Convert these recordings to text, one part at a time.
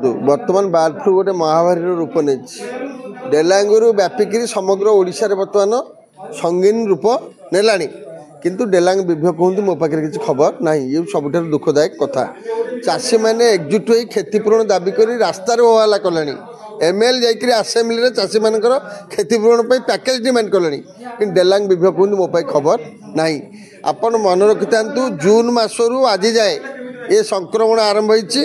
ଦେଖନ୍ତୁ ବର୍ତ୍ତମାନ bird flu ଗୋଟେ ମହାମାରୀର ରୂପ ନେଇଛି। ଡେଲାଙ୍ଗରୁ ବ୍ୟାପିକିରି ସମଗ୍ର ଓଡ଼ିଶାରେ ବର୍ତ୍ତମାନ ସଙ୍ଗୀନ ରୂପ ନେଲାଣି। କିନ୍ତୁ ଡେଲାଙ୍ଗ ବିଭୟ କୁହନ୍ତି ମୋ ପାଖରେ କିଛି ଖବର ନାହିଁ। ଇଏ ସବୁଠାରୁ ଦୁଃଖଦାୟକ କଥା। ଚାଷୀମାନେ ଏକଜୁଟ ହୋଇ କ୍ଷତିପୂରଣ ଦାବି କରି ରାସ୍ତାରେ ହୋହାଲ୍ଲା କଲେଣି। ML ଯାଇକରି ଆସେମ୍ବଲିରେ ଚାଷୀମାନଙ୍କର କ୍ଷତିପୂରଣ ପାଇଁ ପ୍ୟାକେଜ ଡିମାଣ୍ଡ କଲେଣି। କିନ୍ତୁ ଡେଲାଙ୍ଗ ବିଭୟ କୁହନ୍ତି ମୋ ପାଇଁ ଖବର ନାହିଁ। ଆପଣ ମନେ ରଖିଥାନ୍ତୁ ଜୁନ୍ ମାସରୁ ଆଜି ଯାଏ ଏ ସଂକ୍ରମଣ ଆରମ୍ଭ ହୋଇଛି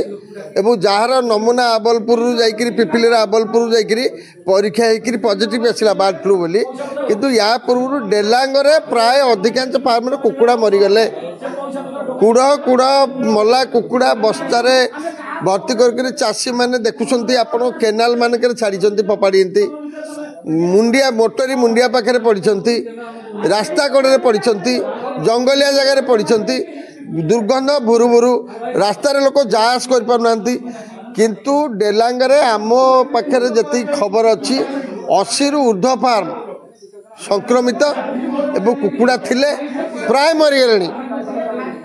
ଏବଂ ଯାହାର ନମୁନା ଆବଲପୁରରୁ ଯାଇକରି ପିପିଲିର ଆବଲପୁରରୁ ଯାଇକରି ପରୀକ୍ଷା ହେଇକରି ପଜିଟିଭ ଆସିଲା ବାର୍ଡ ଫ୍ଲୁ ବୋଲି। କିନ୍ତୁ ୟା ପୂର୍ବରୁ ଡେଲାଙ୍ଗରେ ପ୍ରାୟ ଅଧିକାଂଶ ଫାର୍ମରେ କୁକୁଡ଼ା ମରିଗଲେ। କୁଡ଼ ମଲା କୁକୁଡ଼ା ବସ୍ତାରେ ଭର୍ତ୍ତି କରିକି ଚାଷୀମାନେ ଦେଖୁଛନ୍ତି। ଆପଣ କେନାଲ ମାନଙ୍କରେ ଛାଡ଼ିଛନ୍ତି ଫୋପାଡ଼ି ଏମିତି ମୁଣ୍ଡିଆ ମୋଟରୀ ମୁଣ୍ଡିଆ ପାଖରେ ପଡ଼ିଛନ୍ତି, ରାସ୍ତା କଡ଼ରେ ପଡ଼ିଛନ୍ତି, ଜଙ୍ଗଲିଆ ଜାଗାରେ ପଡ଼ିଛନ୍ତି। ଦୁର୍ଗନ୍ଧ ଭୁରୁ ରାସ୍ତାରେ ଲୋକ ଯା ଆସ କରିପାରୁନାହାନ୍ତି। କିନ୍ତୁ ଡେଲାଙ୍ଗରେ ଆମ ପାଖରେ ଯେତିକି ଖବର ଅଛି 80ରୁ ଉର୍ଦ୍ଧ୍ୱ ଫାର୍ମ ସଂକ୍ରମିତ ଏବଂ କୁକୁଡ଼ା ଥିଲେ ପ୍ରାୟ ମରିଗଲେଣି।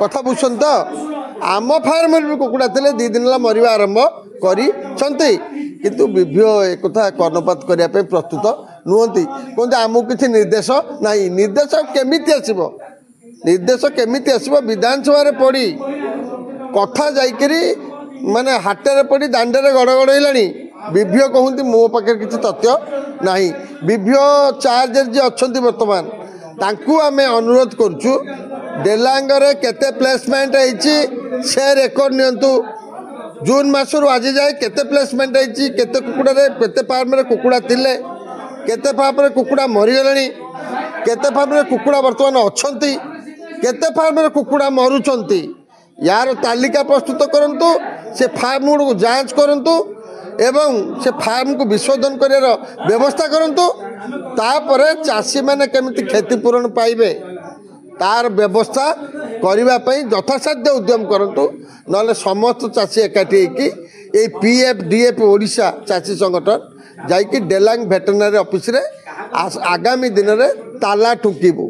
କଥା ବୁଝୁଛନ୍ତି ତ? ଆମ ଫାର୍ମରେ ବି କୁକୁଡ଼ା ଥିଲେ 2 ଦିନ ହେଲା ମରିବା ଆରମ୍ଭ କରିଛନ୍ତି। କିନ୍ତୁ ବିଭୟ ଏକଥା କର୍ଣ୍ଣପାତ କରିବା ପାଇଁ ପ୍ରସ୍ତୁତ ନୁହନ୍ତି। କୁହନ୍ତି ଆମକୁ କିଛି ନିର୍ଦ୍ଦେଶ ନାହିଁ। ନିର୍ଦ୍ଦେଶ କେମିତି ଆସିବ? ନିର୍ଦ୍ଦେଶ କେମିତି ଆସିବ? ବିଧାନସଭାରେ ପଡ଼ି କଥା ଯାଇକରି ମାନେ ହାଟରେ ପଡ଼ି ଦାଣ୍ଡରେ ଗଡ଼ଗଡ଼ ହେଲାଣି। ବିଭୟ କହନ୍ତି ମୋ ପାଖରେ କିଛି ତଥ୍ୟ ନାହିଁ। ବିଭୟ ଚାର୍ଜରେ ଯିଏ ଅଛନ୍ତି ବର୍ତ୍ତମାନ ତାଙ୍କୁ ଆମେ ଅନୁରୋଧ କରୁଛୁ ଡେଲାଙ୍ଗରେ କେତେ ପ୍ଲେସମେଣ୍ଟ ହେଇଛି ସେ ରେକର୍ଡ ନିଅନ୍ତୁ। ଜୁନ୍ ମାସରୁ ଆଜି ଯାଏ କେତେ ପ୍ଲେସମେଣ୍ଟ ହେଇଛି, କେତେ କୁକୁଡ଼ାରେ କେତେ ଫାର୍ମରେ କୁକୁଡ଼ା ଥିଲେ, କେତେ ଫାର୍ମରେ କୁକୁଡ଼ା ମରିଗଲେଣି, କେତେ ଫାର୍ମରେ କୁକୁଡ଼ା ବର୍ତ୍ତମାନ ଅଛନ୍ତି, କେତେ ଫାର୍ମରେ କୁକୁଡ଼ା ମରୁଛନ୍ତି। ୟାର ତାଲିକା ପ୍ରସ୍ତୁତ କରନ୍ତୁ। ସେ ଫାର୍ମ ଗୁଡ଼ିକୁ ଯାଞ୍ଚ କରନ୍ତୁ ଏବଂ ସେ ଫାର୍ମକୁ ବିଶୋଧନ କରିବାର ବ୍ୟବସ୍ଥା କରନ୍ତୁ। ତାପରେ ଚାଷୀମାନେ କେମିତି କ୍ଷତିପୂରଣ ପାଇବେ ତାର ବ୍ୟବସ୍ଥା କରିବା ପାଇଁ ଯଥାସାଧ୍ୟ ଉଦ୍ୟମ କରନ୍ତୁ। ନହେଲେ ସମସ୍ତ ଚାଷୀ ଏକାଠି ହେଇକି এই PFDF ଓଡ଼ିଶା ଚାଷୀ ସଂଗଠନ ଯାଇକି ଡେଲାଙ୍ଗ ଭେଟେନାରୀ ଅଫିସରେ ଆଗାମୀ ଦିନରେ ତାଲା ଠୁକିବୁ।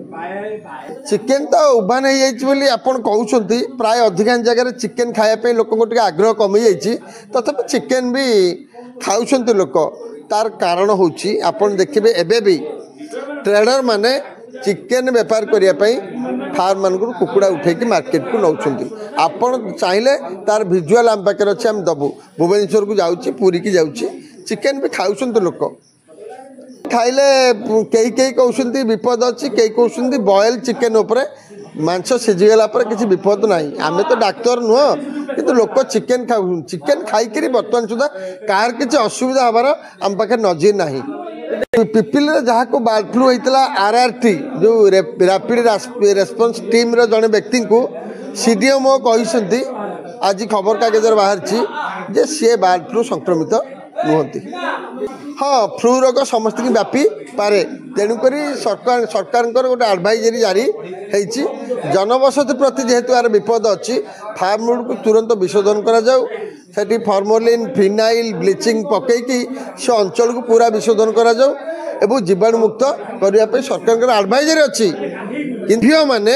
ଚିକେନ ତ ଉଭାନ ହେଇଯାଇଛି ବୋଲି ଆପଣ କହୁଛନ୍ତି। ପ୍ରାୟ ଅଧିକାଂଶ ଜାଗାରେ ଚିକେନ ଖାଇବା ପାଇଁ ଲୋକଙ୍କ ଟିକେ ଆଗ୍ରହ କମିଯାଇଛି। ତଥାପି ଚିକେନ ବି ଖାଉଛନ୍ତି ଲୋକ। ତାର କାରଣ ହେଉଛି ଆପଣ ଦେଖିବେ ଏବେ ବି ଟ୍ରେଡର ମାନେ ଚିକେନ ବେପାର କରିବା ପାଇଁ ଫାର୍ମ ମାନଙ୍କରୁ କୁକୁଡ଼ା ଉଠେଇକି ମାର୍କେଟକୁ ନେଉଛନ୍ତି। ଆପଣ ଚାହିଁଲେ ତାର ଭିଜୁଆଲ ଆମ ପାଖରେ ଅଛି, ଆମେ ଦେବୁ। ଭୁବନେଶ୍ୱରକୁ ଯାଉଛି, ପୁରୀକି ଯାଉଛି, ଚିକେନ ବି ଖାଉଛନ୍ତି ଲୋକ। ଖାଇଲେ କେହି କହୁଛନ୍ତି ବିପଦ ଅଛି, କେହି କହୁଛନ୍ତି ବଏଲ ଚିକେନ ଉପରେ ମାଂସ ସିଝିଗଲା ପରେ କିଛି ବିପଦ ନାହିଁ। ଆମେ ତ ଡାକ୍ତର ନୁହଁ, କିନ୍ତୁ ଲୋକ ଚିକେନ ଖାଉଛନ୍ତି। ଚିକେନ ଖାଇକରି ବର୍ତ୍ତମାନ ସୁଦ୍ଧା କାହାର କିଛି ଅସୁବିଧା ହେବାର ଆମ ପାଖରେ ନଜିର ନାହିଁ। ପିପିଲିରେ ଯାହାକୁ ବାର୍ଡ ଫ୍ଲୁ ହେଇଥିଲା RRT ଯେଉଁ ରାପିଡ ରେସ୍ପନ୍ସ ଟିମ୍ର ଜଣେ ବ୍ୟକ୍ତିଙ୍କୁ CDMO କହିଛନ୍ତି, ଆଜି ଖବରକାଗଜରେ ବାହାରିଛି ଯେ ସିଏ ବାର୍ଡ ଫ୍ଲୁ ସଂକ୍ରମିତ ନୁହନ୍ତି। ହଁ, ଫ୍ଲୁ ରୋଗ ସମସ୍ତଙ୍କୁ ବ୍ୟାପିପାରେ। ତେଣୁକରି ସରକାରଙ୍କର ଗୋଟେ ଆଡ଼ଭାଇଜରୀ ଜାରି ହେଇଛି। ଜନବସତି ପ୍ରତି ଯେହେତୁ ଏହାର ବିପଦ ଅଛି, ଫାର୍ମ ଗୁଡ଼ିକୁ ତୁରନ୍ତ ବିଶୋଧନ କରାଯାଉ। ସେଠି ଫର୍ମୋଲିନ୍, ଫିନାଇଲ, ବ୍ଲିଚିଂ ପକାଇକି ସେ ଅଞ୍ଚଳକୁ ପୁରା ବିଶୋଧନ କରାଯାଉ ଏବଂ ଜୀବାଣୁମୁକ୍ତ କରିବା ପାଇଁ ସରକାରଙ୍କର ଆଡ଼ଭାଇଜରୀ ଅଛି। କିନ୍ତୁ ମାନେ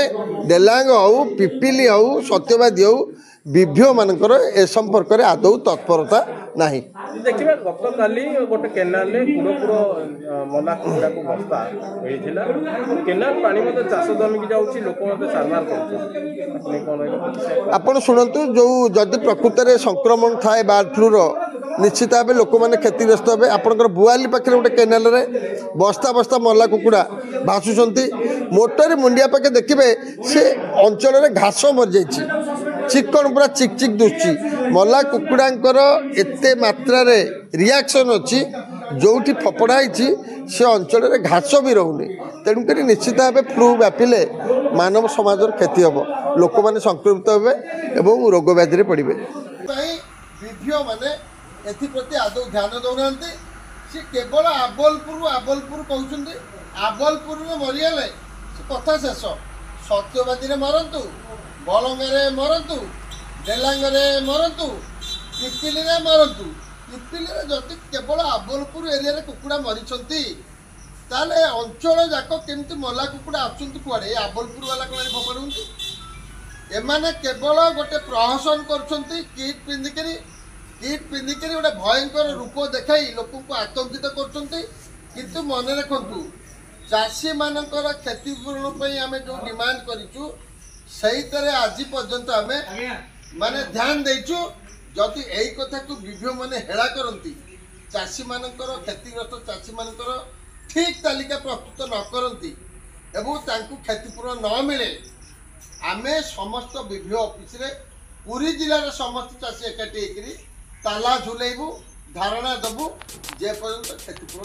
ଡେଲାଙ୍ଗ ହେଉ, ପିପିଲି ହେଉ, ସତ୍ୟବାଦୀ ହେଉ, ବିଭ୍ୟ ମାନଙ୍କର ଏ ସମ୍ପର୍କରେ ଆଦୌ ତତ୍ପରତା ନାହିଁ। ଦେଖିବା ଗତକାଲି ଗୋଟେ କେନାଲରେ କୁଡ଼ ମଲା କୁକୁଡ଼ାକୁ ବସ୍ତା ହେଇଥିଲା। କେନାଲ ପାଣି ମଧ୍ୟ ଚାଷ ଜମିକି ଯାଉଛି, ଲୋକ ମଧ୍ୟ ସାର୍ଭାର କରୁଛନ୍ତି। ଆପଣ ଶୁଣନ୍ତୁ, ଯେଉଁ ଯଦି ପ୍ରକୃତରେ ସଂକ୍ରମଣ ଥାଏ ବାର୍ଡ ଫ୍ଲୁର ନିଶ୍ଚିତ ଭାବେ ଲୋକମାନେ କ୍ଷତିଗ୍ରସ୍ତ ହେବେ। ଆପଣଙ୍କର ବୁଆଲି ପାଖରେ ଗୋଟେ କେନାଲରେ ବସ୍ତା ବସ୍ତା ମଲା କୁକୁଡ଼ା ଭାସୁଛନ୍ତି। ମୋଟରୀ ମୁଣ୍ଡିଆ ପାଖେ ଦେଖିବେ ସେ ଅଞ୍ଚଳରେ ଘାସ ମରିଯାଇଛି, ଚିକଣ ପୁରା ଚିକ୍ ଚିକ୍ ଦୁଶୁଛି। ମଲା କୁକୁଡ଼ାଙ୍କର ଏତେ ମାତ୍ରାରେ ରିଆକ୍ସନ୍ ଅଛି, ଯେଉଁଠି ଫପଡ଼ା ହେଇଛି ସେ ଅଞ୍ଚଳରେ ଘାସ ବି ରହୁନି। ତେଣୁକରି ନିଶ୍ଚିତ ଭାବେ ଫ୍ଲୁ ବ୍ୟାପିଲେ ମାନବ ସମାଜର କ୍ଷତି ହେବ, ଲୋକମାନେ ସଂକ୍ରମିତ ହେବେ ଏବଂ ରୋଗ ବ୍ୟାଧିରେ ପଡ଼ିବେ। ବିଭ୍ୟମାନେ ଏଥିପ୍ରତି ଆଦୌ ଧ୍ୟାନ ଦେଉନାହାନ୍ତି। ସେ କେବଳ ଆବଲପୁର କହୁଛନ୍ତି। ଆବଲପୁରରେ ମରିଗଲେ ସେ କଥା ଶେଷ। ସତ୍ୟବାଦୀରେ ମରନ୍ତୁ, ବଳଙ୍ଗରେ ମରନ୍ତୁ, ଡେଲାଙ୍ଗରେ ମରନ୍ତୁ, ପିପିଲିରେ ମରନ୍ତୁ। ପିପିଲିରେ ଯଦି କେବଳ ଆବଲପୁର ଏରିଆରେ କୁକୁଡ଼ା ମରିଛନ୍ତି ତାହେଲେ ଅଞ୍ଚଳ ଯାକ କେମିତି ମଲା କୁକୁଡ଼ା ଆସୁଛନ୍ତି କୁଆଡ଼େ? ଏ ଆବଲପୁର ବାଲା କ'ଣ ଫୋପାଡ଼ୁଛନ୍ତି? ଏମାନେ କେବଳ ଗୋଟେ ପ୍ରହସନ କରୁଛନ୍ତି କିଟ୍ ପିନ୍ଧିକରି किट पिंधिक गोटे भयंकर रूप देखाई लोक आतंकित कर मन रखु चाषी मानकर क्षतिपूरण आम जो डिमांड करूँ से आज पर्यंत आम माने ध्यान देचु जदि यही कथा को विभ्र मैंने हेला करती चाषी मानकर क्षतिग्रस्त चाषी मानकर ठीक तालिका प्रस्तुत न करती एवं तांकु क्षतिपूरण न मिले आमे समस्त विभ्र ऑफिस रे पुरी जिलार समस्त चाषी एकाठी होकर ताला झुलेबू धारणा दबू जे पर्यंत क्षतिपूरण